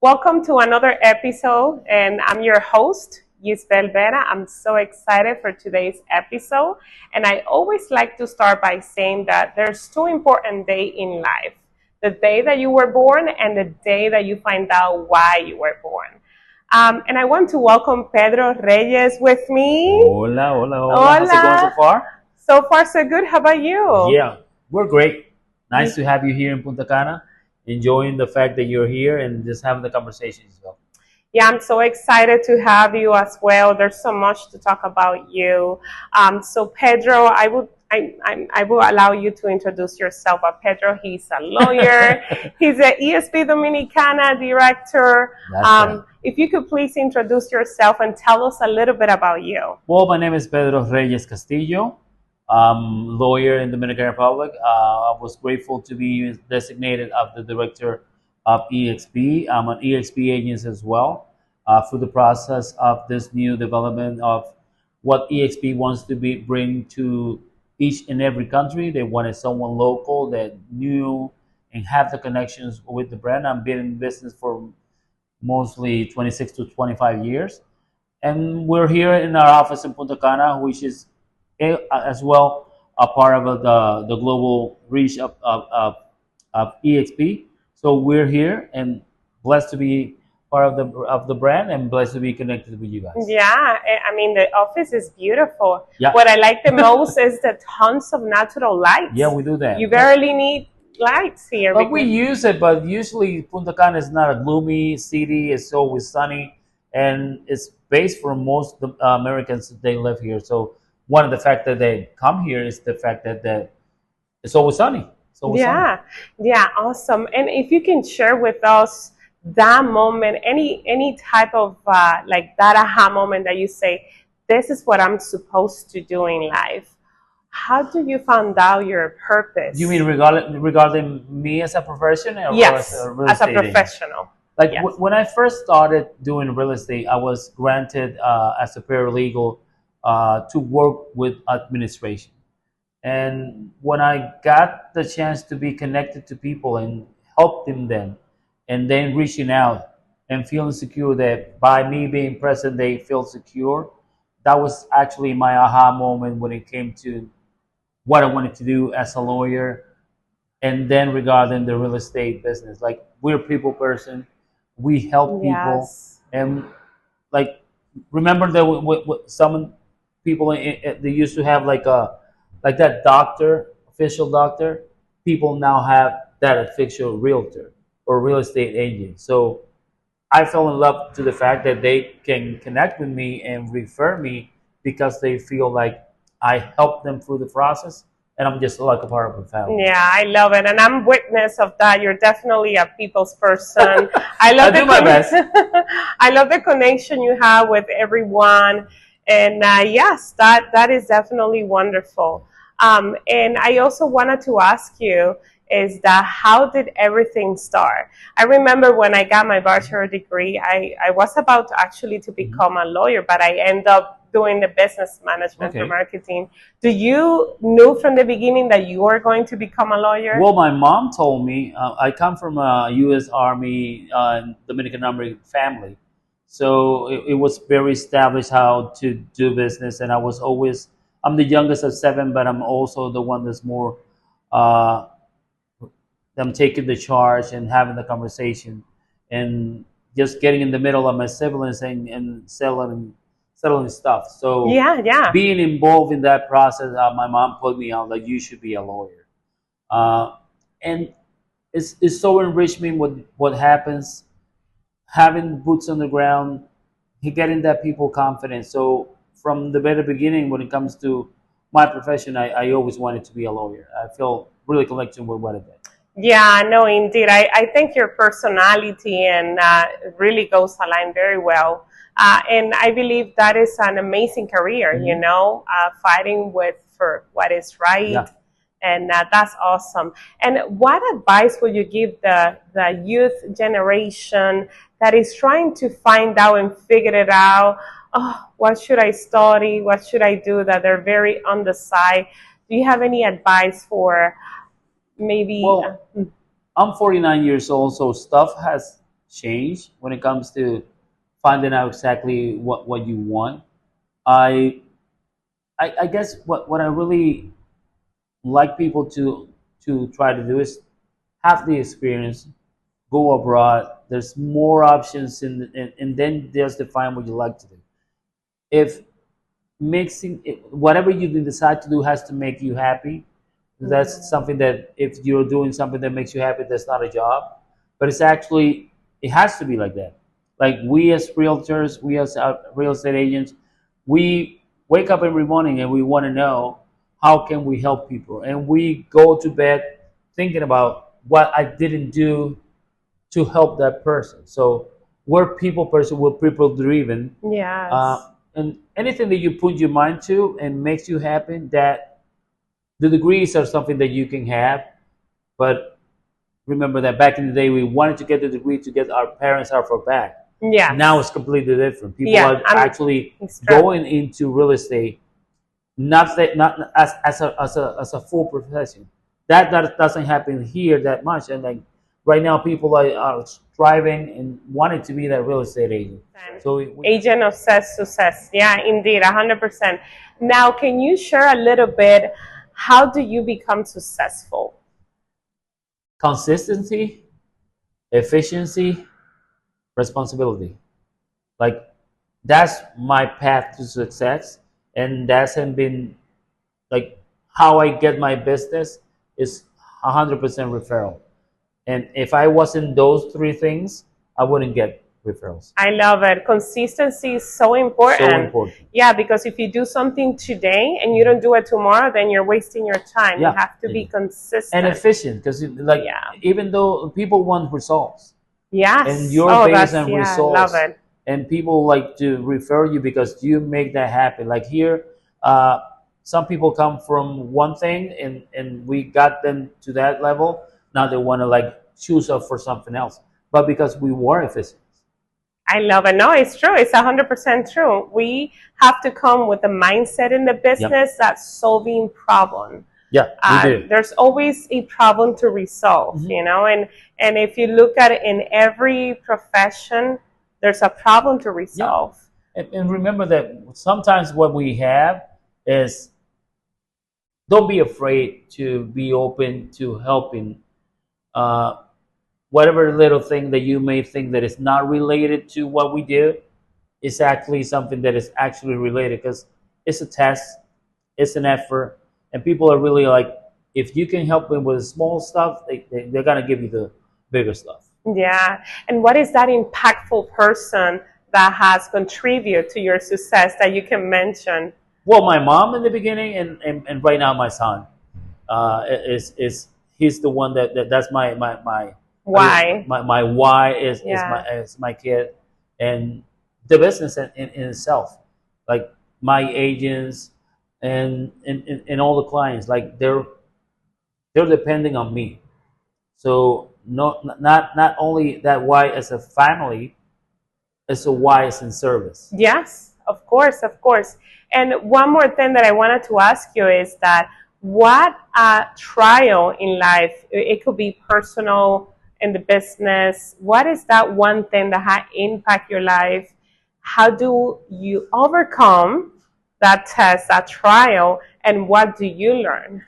Welcome to another episode, and I'm your host, Yisbel Bera. I'm so excited for today's episode, and I always like to start by saying that there's two important days in life: the day that you were born and the day that you find out why you were born. And I want to welcome Pedro Reyes with me. Hola, hola, hola. How's it going so Hola. far? So far, so good. How about you? Yeah, we're great. Nice to have you here in Punta Cana. Enjoying the fact that you're here and just having the conversation as well. Yeah, I'm so excited to have you as well. There's so much to talk about you. So Pedro, I will allow you to introduce yourself. But Pedro, he's a lawyer. He's an ESP Dominicana director. That's right. If you could please introduce yourself and tell us a little bit about you. Well, my name is Pedro Reyes Castillo. Lawyer in the Dominican Republic. I was grateful to be designated as the director of EXP. I'm an EXP agent as well through the process of this new development of what EXP wants to bring to each and every country. They wanted someone local that knew and have the connections with the brand. I've been in business for mostly 26 to 25 years. And we're here in our office in Punta Cana, which is as well a part of the global reach of EXP. So we're here and blessed to be part of the brand and blessed to be connected with you guys. Yeah, I mean, the office is beautiful. Yeah. What I like the most is the tons of natural lights. Yeah, we do that. You barely need lights here. But we use it, but usually Punta Cana is not a gloomy city. It's always sunny, and it's based for most Americans that they live here. So one of the fact that they come here is the fact that it's always sunny. It's always sunny. Yeah, awesome. And if you can share with us that moment, any type of like that aha moment that you say, this is what I'm supposed to do in life. How do you find out your purpose? You mean regarding me as a professional or Yes, as a real as a estate agent? professional. Like Yes. when I first started doing real estate, I was granted as a paralegal to work with administration. And when I got the chance to be connected to people and help them, and then reaching out and feeling secure that by me being present, they feel secure, that was actually my aha moment when it came to what I wanted to do as a lawyer. And then regarding the real estate business, like we're a people person, we help people, Yes. and like remember that some people they used to have like that doctor, official doctor. People now have that official realtor or real estate agent. So I fell in love to the fact that they can connect with me and refer me because they feel like I help them through the process, and I'm just like a part of the family. Yeah, I love it, and I'm witness of that. You're definitely a people's person. I love I do my best. I love the connection you have with everyone, and yes, that is definitely wonderful. And I also wanted to ask you is that how did everything start? I remember when I got my bachelor degree, I was about to actually to become a lawyer, but I ended up doing the business management for Okay. marketing. Do you knew from the beginning that you were going to become a lawyer? Well, my mom told me I come from a U.S. Army Dominican Army family, so it was very established how to do business, and I'm the youngest of seven, but I'm also the one that's more uh, I'm taking the charge and having the conversation, and just getting in the middle of my siblings and settling stuff. So Yeah. being involved in that process, my mom put me on like you should be a lawyer, and it's so enriching what happens having boots on the ground, getting that people confidence. So from the very beginning, when it comes to my profession, I always wanted to be a lawyer. I feel really connected with what I did. Yeah, no, indeed. I think your personality and really goes aligned very well. And I believe that is an amazing career, you Mhm. know, fighting with for what is right. Yeah. And that's awesome. And what advice would you give the youth generation that is trying to find out and figure it out? Oh, what should I study? What should I do? That they're very on the side. Do you have any advice for maybe? Well, I'm 49 years old, so stuff has change when it comes to finding out exactly what you want. I I guess what I really like people to try to do is have the experience, go abroad. There's more options, and then just define what you like to do. If whatever you decide to do has to make you happy, that's something that if you're doing something that makes you happy, that's not a job. But it's actually, it has to be like that. Like we as realtors, we as real estate agents, we wake up every morning and we want to know how can we help people, and we go to bed thinking about what I didn't do to help that person. So we're people person, we're people driven, Yes. and anything that you put your mind to and makes you happy, that the degrees are something that you can have. But remember that back in the day, we wanted to get the degree to get our parents off our back. Now it's Yes. completely different. People Yeah. are actually It's true. going into real estate, not as a full profession. That doesn't happen here that much. And like right now, people are striving and wanting to be that real estate agent. So Agent of success. Yeah, indeed, 100%. Now, can you share a little bit? How do you become successful? consistency, efficiency, responsibility. Like that's my path to success, and that's been like how I get my business is 100% referral. And if I wasn't those three things, I wouldn't get referrals. I love it. Consistency is so So important. important. Yeah, because if you do something today and you don't do it tomorrow, then you're wasting your time. You Yeah. have to be And consistent. efficient, because like Yeah. even though people want results, and Yes. you're Oh, based that's, on yeah, I love results, it. and people like to refer you because you make that happen. Like here, uh, some people come from one thing, and we got them to that level. Now they want to like choose up for something else, but because we were efficient. I love it. No, it's true. It's 100% true. We have to come with a mindset in the Yep. business that's solving problem. Yeah, we do. There's always a problem to resolve, Mhm. you know, and if you look at it in every profession, there's a problem to Yeah. resolve. And remember that sometimes what we have is, don't be afraid to be open to helping. Uh, Whatever little thing that you may think that is not related to what we do is actually something that is actually related, because it's a test, it's an effort, and people are really like, if you can help them with the small stuff, they're going to give you the bigger stuff. Yeah. And what is that impactful person that has contributed to your success that you can mention? Well, my mom in the beginning, and right now my son is he's the one that's my Why? my why is Yeah. is my kid, and the business in itself, like my agents and all the clients, like they're depending on me. So not only that why as a family, it's a why as in service. Yes, of course, of course. And one more thing that I wanted to ask you is that what a trial in life, it could be personal, in the business, what is that one thing that had impact your life? How do you overcome that test, that trial, and what do you learn?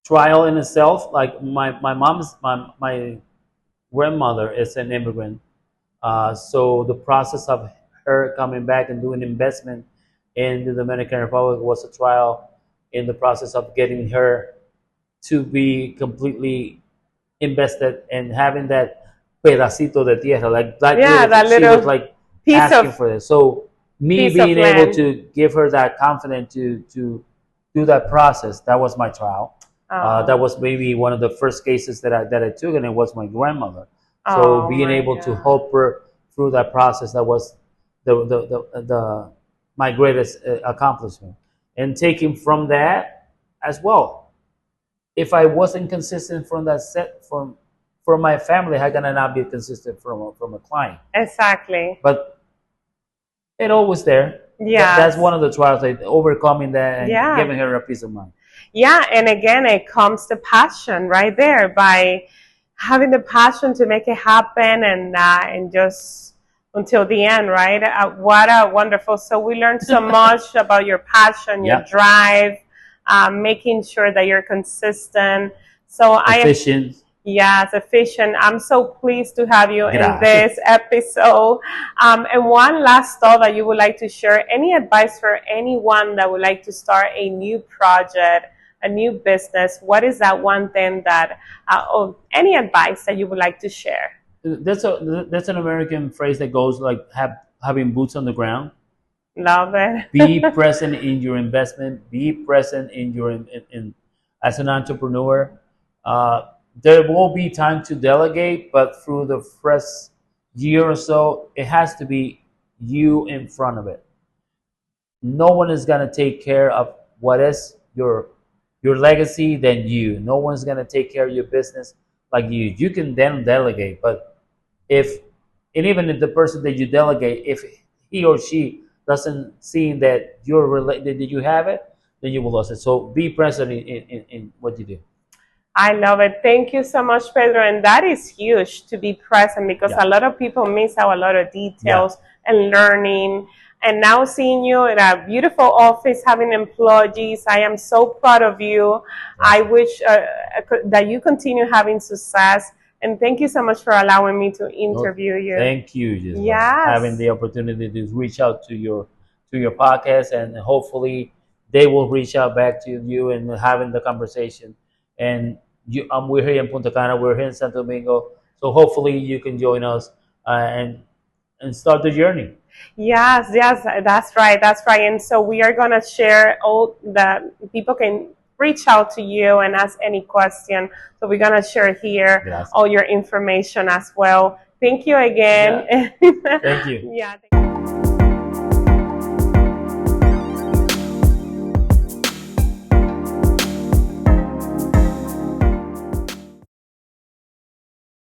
Trial in itself, like my grandmother is an immigrant. So the process of her coming back and doing investment in the Dominican Republic was a trial in the process of getting her to be completely invested and having that pedacito de tierra, like that Yeah, little, that she was little like piece asking of for this. So me piece of being able land. to give her that confidence to do that process, that was my trial. That Oh, was maybe one of the first cases that I took, and it was my grandmother. So oh being my able to God. help her through that process, that was the my greatest accomplishment. And taking from that as well, if I wasn't consistent from that set from my family, how can I not be consistent from a client? Exactly. But it always there. That's Yes. one of the trials, like overcoming that and Yeah. giving her a peace of mind. Yeah, and again, it comes to passion right there by having the passion to make it happen, and just until the end, right? What a wonderful. So we learned so much about your passion, your Yeah. drive, making sure that you're consistent. So Efficient. yes, efficient. I'm so pleased to have you in Gracias. this episode. And one last thought that you would like to share, any advice for anyone that would like to start a new project, a new business? What is that one thing that, or any advice that you would like to share? That's an American phrase that goes like having boots on the ground. Love Be it. present in your investment. Be present in your as an entrepreneur. Uh, there will be time to delegate, but through the first year or so, it has to be you in front of it. No one is gonna take care of what is your legacy than you. No one's gonna take care of your business like you. You can then delegate, but if and even if the person that you delegate, if he or she doesn't see that you're related, that you have it, then you will lose it. So be present in what you do. I love it. Thank you so much, Pedro. And that is huge, to be present, because Yeah, a lot of people miss out a lot of yeah. details and learning. And now seeing you in a beautiful office, having employees, I am so proud of you. I Gracias. wish that you continue having success. And thank you so much for allowing me to No, interview you. thank you, Yisbel, having Yes. the opportunity to reach out to your podcast, and hopefully they will reach out back to you and having the conversation. And we're here in Punta Cana, we're here in Santo Domingo, so hopefully you can join us and start the journey. Yes, yes, that's right, that's right. And so we are gonna share all the people can reach out to you and ask any question. So we're gonna share here Gracias. all your information as well. Thank you Yeah, again. thank you. Yeah.